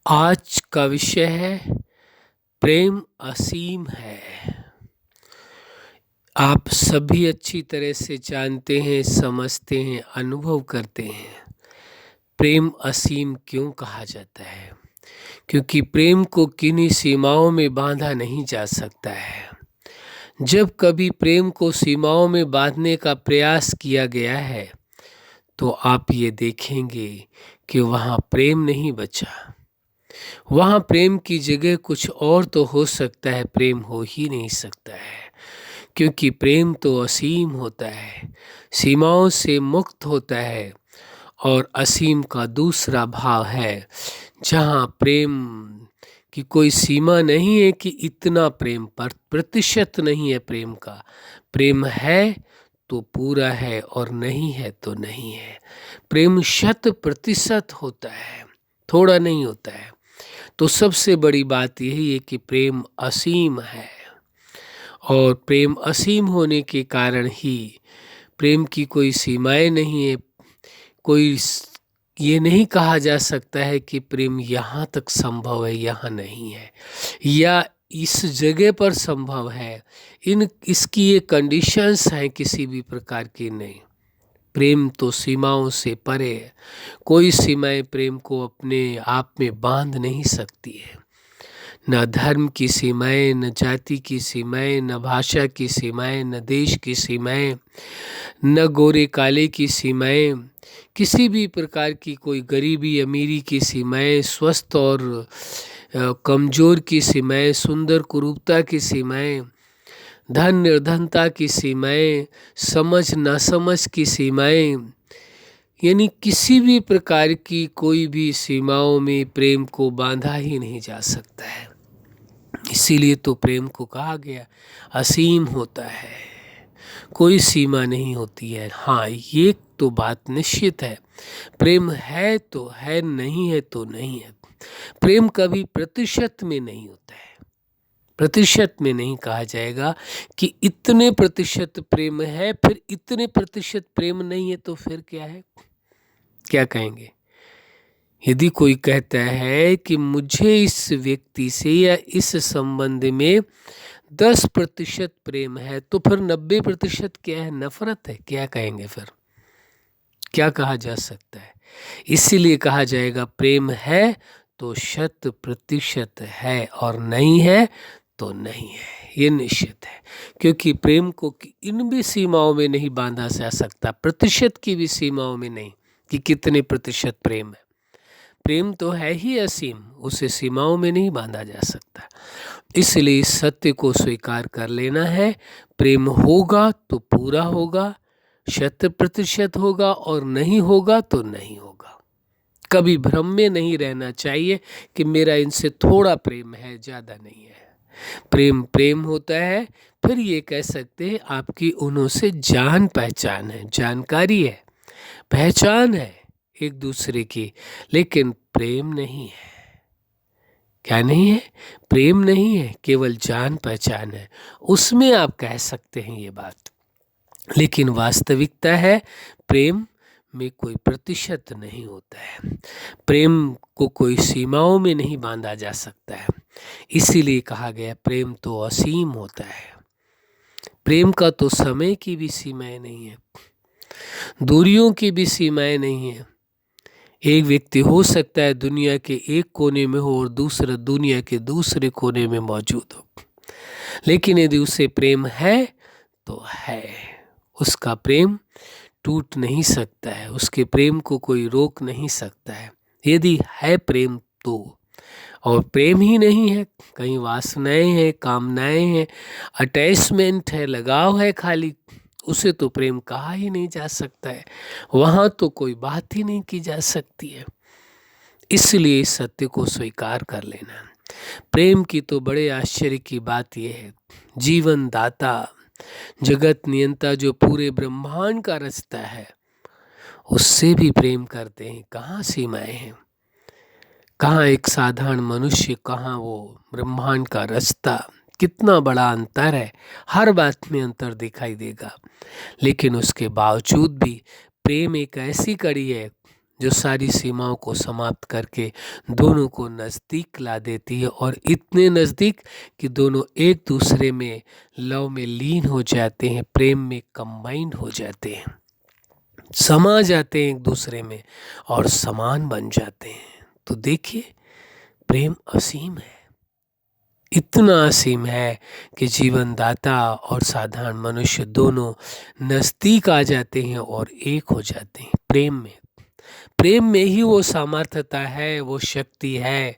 आज का विषय है प्रेम असीम है। आप सभी अच्छी तरह से जानते हैं, समझते हैं, अनुभव करते हैं। प्रेम असीम क्यों कहा जाता है? क्योंकि प्रेम को किन्हीं सीमाओं में बांधा नहीं जा सकता है। जब कभी प्रेम को सीमाओं में बांधने का प्रयास किया गया है तो आप ये देखेंगे कि वहाँ प्रेम नहीं बचा। वहाँ प्रेम की जगह कुछ और तो हो सकता है, प्रेम हो ही नहीं सकता है। क्योंकि प्रेम तो असीम होता है, सीमाओं से मुक्त होता है। और असीम का दूसरा भाव है जहाँ प्रेम की कोई सीमा नहीं है कि इतना प्रेम, पर प्रतिशत नहीं है प्रेम का। प्रेम है तो पूरा है और नहीं है तो नहीं है। प्रेम 100% होता है, थोड़ा नहीं होता है। तो सबसे बड़ी बात यही है कि प्रेम असीम है। और प्रेम असीम होने के कारण ही प्रेम की कोई सीमाएं नहीं है। ये नहीं कहा जा सकता है कि प्रेम यहाँ तक संभव है, यहाँ नहीं है, या इस जगह पर संभव है। इसकी ये कंडीशंस हैं, किसी भी प्रकार की नहीं। प्रेम तो सीमाओं से परे है। कोई सीमाएं प्रेम को अपने आप में बांध नहीं सकती है। न धर्म की सीमाएं, न जाति की सीमाएं, न भाषा की सीमाएं, न देश की सीमाएं, न गोरे काले की सीमाएं, किसी भी प्रकार की कोई गरीबी अमीरी की सीमाएं, स्वस्थ और कमज़ोर की सीमाएं, सुंदर कुरूपता की सीमाएं, धन निर्धनता की सीमाएं, समझ नासमझ की सीमाएं, यानी किसी भी प्रकार की कोई भी सीमाओं में प्रेम को बांधा ही नहीं जा सकता है। इसीलिए तो प्रेम को कहा गया असीम होता है, कोई सीमा नहीं होती है। हाँ, ये तो बात निश्चित है, प्रेम है तो है, नहीं है तो नहीं है। प्रेम कभी प्रतिशत में नहीं होता है। प्रतिशत में नहीं कहा जाएगा कि इतने प्रतिशत प्रेम है, फिर इतने प्रतिशत प्रेम नहीं है, तो फिर क्या है? क्या कहेंगे? यदि कोई कहता है कि मुझे इस व्यक्ति से या इस संबंध में 10% प्रेम है, तो फिर 90% क्या है? नफरत है। क्या कहेंगे फिर? क्या कहा जा सकता है? इसीलिए कहा जाएगा प्रेम है तो 100% है, और नहीं है तो नहीं है। ये निश्चित है, क्योंकि प्रेम को इन भी सीमाओं में नहीं बांधा जा सकता, प्रतिशत की भी सीमाओं में नहीं कि कितने प्रतिशत प्रेम है। प्रेम तो है ही असीम, उसे सीमाओं में नहीं बांधा जा सकता। इसलिए इस सत्य को स्वीकार कर लेना है। प्रेम होगा तो पूरा होगा, 100% होगा, और नहीं होगा तो नहीं होगा। कभी भ्रम में नहीं रहना चाहिए कि मेरा इनसे थोड़ा प्रेम है, ज़्यादा नहीं है। प्रेम प्रेम होता है। फिर ये कह सकते हैं आपकी उनसे जान पहचान है, जानकारी है, पहचान है एक दूसरे की, लेकिन प्रेम नहीं है। क्या नहीं है? प्रेम नहीं है, केवल जान पहचान है। उसमें आप कह सकते हैं ये बात, लेकिन वास्तविकता है प्रेम में कोई प्रतिशत नहीं होता है। प्रेम को कोई सीमाओं में नहीं बांधा जा सकता है। इसीलिए कहा गया प्रेम तो असीम होता है। प्रेम का तो समय की भी सीमाएं नहीं है, दूरियों की भी सीमाएं नहीं है। एक व्यक्ति हो सकता है दुनिया के एक कोने में हो और दूसरा दुनिया के दूसरे कोने में मौजूद हो, लेकिन यदि उसे प्रेम है तो है। उसका प्रेम टूट नहीं सकता है, उसके प्रेम को कोई रोक नहीं सकता है। यदि है प्रेम तो, और प्रेम ही नहीं है, कहीं वासनाएं हैं, कामनाएं हैं, अटैचमेंट है, लगाव है खाली, उसे तो प्रेम कहा ही नहीं जा सकता है। वहाँ तो कोई बात ही नहीं की जा सकती है। इसलिए इस सत्य को स्वीकार कर लेना। प्रेम की तो बड़े आश्चर्य की बात यह है, जीवन दाता, जगत नियंता, जो पूरे ब्रह्मांड का रचता है, उससे भी प्रेम करते हैं। कहाँ सीमाएं हैं? कहाँ एक साधारण मनुष्य, कहाँ वो ब्रह्मांड का रचता? कितना बड़ा अंतर है, हर बात में अंतर दिखाई देगा। लेकिन उसके बावजूद भी प्रेम एक ऐसी कड़ी है जो सारी सीमाओं को समाप्त करके दोनों को नज़दीक ला देती है, और इतने नज़दीक कि दोनों एक दूसरे में लव में लीन हो जाते हैं, प्रेम में कंबाइंड हो जाते हैं, समा जाते हैं एक दूसरे में और समान बन जाते हैं। तो देखिए, प्रेम असीम है, इतना असीम है कि जीवन दाता और साधारण मनुष्य दोनों नज़दीक आ जाते हैं और एक हो जाते हैं प्रेम में। प्रेम में ही वो सामर्थ्यता है, वो शक्ति है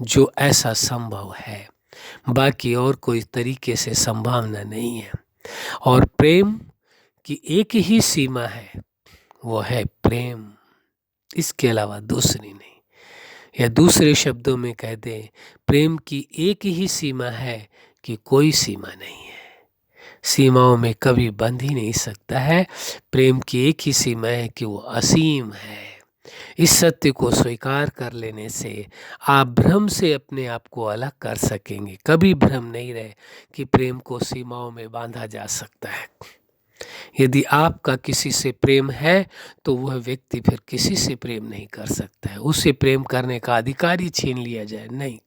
जो ऐसा संभव है, बाकी और कोई तरीके से संभावना नहीं है। और प्रेम की एक ही सीमा है, वो है प्रेम, इसके अलावा दूसरी नहीं। या दूसरे शब्दों में कह दें, प्रेम की एक ही सीमा है कि कोई सीमा नहीं है, सीमाओं में कभी बंध ही नहीं सकता है। प्रेम की एक ही सीमा है कि वो असीम है। इस सत्य को स्वीकार कर लेने से आप भ्रम से अपने आप को अलग कर सकेंगे। कभी भ्रम नहीं रहे कि प्रेम को सीमाओं में बांधा जा सकता है। यदि आपका किसी से प्रेम है तो वह व्यक्ति फिर किसी से प्रेम नहीं कर सकता है, उसे प्रेम करने का अधिकार ही छीन लिया जाए, नहीं।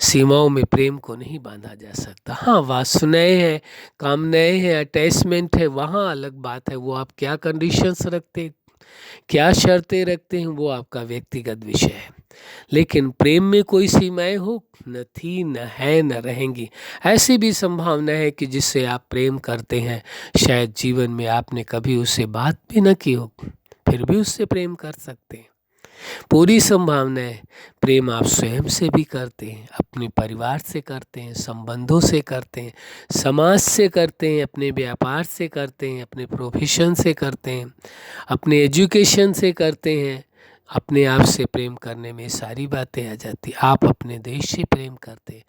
सीमाओं में प्रेम को नहीं बांधा जा सकता। हाँ, वासनाएं हैं, कामनाएं हैं, अटैचमेंट है, वहाँ अलग बात है। वो आप क्या कंडीशंस रखते हैं, क्या शर्तें रखते हैं, वो आपका व्यक्तिगत विषय है। लेकिन प्रेम में कोई सीमाएं हो न थी, न है, न रहेंगी। ऐसी भी संभावना है कि जिससे आप प्रेम करते हैं, शायद जीवन में आपने कभी उससे बात भी न की हो, फिर भी उससे प्रेम कर सकते हैं। पूरी संभावना है। प्रेम आप स्वयं से भी करते हैं, अपने परिवार से करते हैं, संबंधों से करते हैं, समाज से करते हैं, अपने व्यापार से करते हैं, अपने प्रोफेशन से करते हैं, अपने एजुकेशन से करते हैं। अपने आप से प्रेम करने में सारी बातें आ जाती। आप अपने देश से प्रेम करते हैं,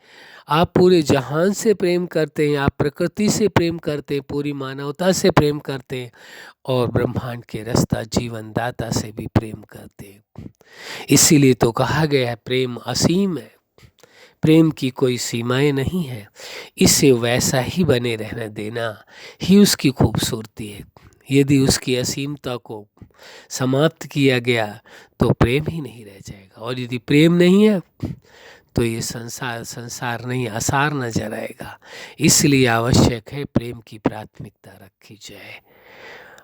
आप पूरे जहान से प्रेम करते हैं, आप प्रकृति से प्रेम करते हैं, पूरी मानवता से प्रेम करते हैं, और ब्रह्मांड के रास्ता जीवन दाता से भी प्रेम करते हैं। इसीलिए तो कहा गया है प्रेम असीम है, प्रेम की कोई सीमाएं नहीं है। इसे वैसा ही बने रहने देना ही उसकी खूबसूरती है। यदि उसकी असीमता को समाप्त किया गया तो प्रेम ही नहीं रह जाएगा, और यदि प्रेम नहीं है तो ये संसार नहीं, आसार नजर आएगा। इसलिए आवश्यक है प्रेम की प्राथमिकता रखी जाए।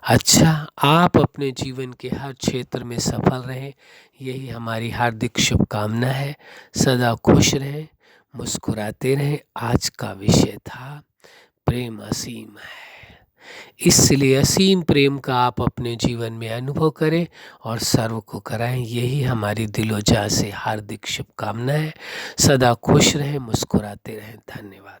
अच्छा, आप अपने जीवन के हर क्षेत्र में सफल रहें, यही हमारी हार्दिक शुभकामना है। सदा खुश रहें, मुस्कुराते रहें। आज का विषय था प्रेम असीम है, इसलिए असीम प्रेम का आप अपने जीवन में अनुभव करें और सर्व को कराएं। यही हमारी दिलोजा से हार्दिक शुभकामना है। सदा खुश रहें, मुस्कुराते रहें। धन्यवाद।